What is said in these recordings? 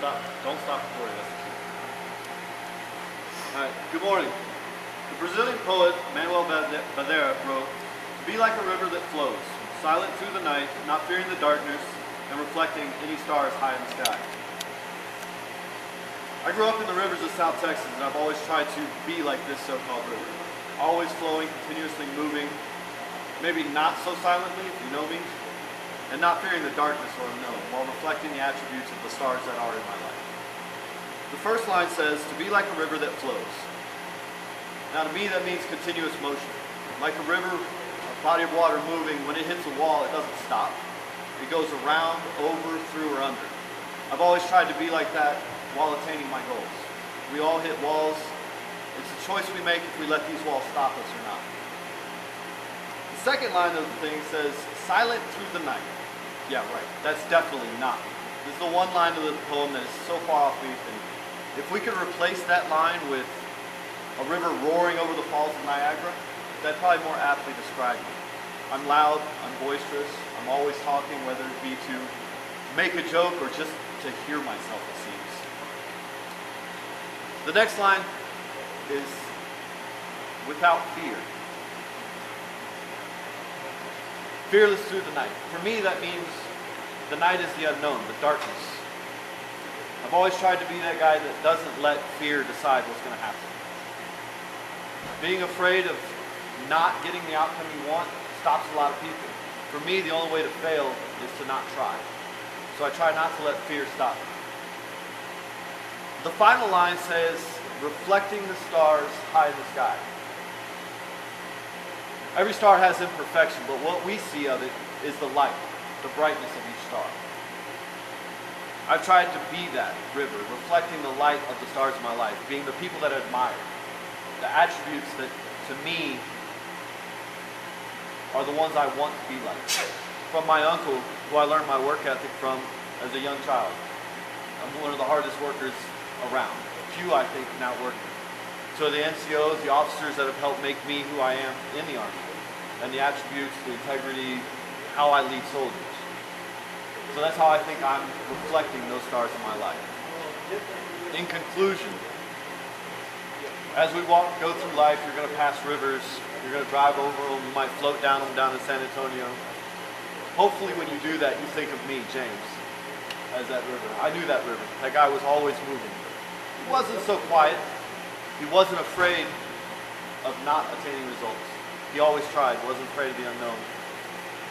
stop. Don't stop recording. That's the key. All right. Good morning. The Brazilian poet Manuel Bandeira wrote, "Be like a river that flows, silent through the night, not fearing the darkness, and reflecting any stars high in the sky." I grew up in the rivers of South Texas, and I've always tried to be like this so-called river. Always flowing, continuously moving, maybe not so silently, if you know me, and not fearing the darkness or unknown, while reflecting the attributes of the stars that are in my life. The first line says, to be like a river that flows. Now to me that means continuous motion. Like a river, a body of water moving, when it hits a wall, it doesn't stop. It goes around, over, through, or under. I've always tried to be like that while attaining my goals. We all hit walls. It's a choice we make if we let these walls stop us or not. The second line of the thing says, silent through the night. Yeah, right. That's definitely not me. This is the one line of the poem that is so far off beat. And if we could replace that line with a river roaring over the falls of Niagara, that'd probably more aptly describe me. I'm loud, I'm boisterous, I'm always talking, whether it be to make a joke or just to hear myself, it seems. The next line is without fear. Fearless through the night. For me, that means the night is the unknown, the darkness. I've always tried to be that guy that doesn't let fear decide what's going to happen. Being afraid of not getting the outcome you want stops a lot of people. For me, the only way to fail is to not try. So I try not to let fear stop me. The final line says, reflecting the stars high in the sky. Every star has imperfection, but what we see of it is the light, the brightness of each star. I've tried to be that river, reflecting the light of the stars of my life, being the people that I admire, the attributes that, to me, are the ones I want to be like. From my uncle, who I learned my work ethic from as a young child. I'm one of the hardest workers around. Few, I think, can outwork me. So the NCOs, the officers that have helped make me who I am in the Army, and the attributes, the integrity, how I lead soldiers. So that's how I think I'm reflecting those stars in my life. In conclusion, as we go through life, you're going to pass rivers, you're going to drive over them, you might float down them down in San Antonio. Hopefully when you do that, you think of me, James, as that river. I knew that river. That guy was always moving. He wasn't so quiet. He wasn't afraid of not attaining results. He always tried, wasn't afraid of the unknown.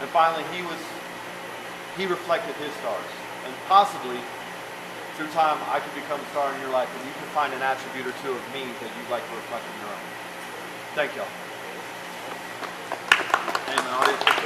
And finally, he reflected his stars. And possibly, through time, I could become a star in your life, and you can find an attribute or two of me that you'd like to reflect in your own. Thank y'all. Amen.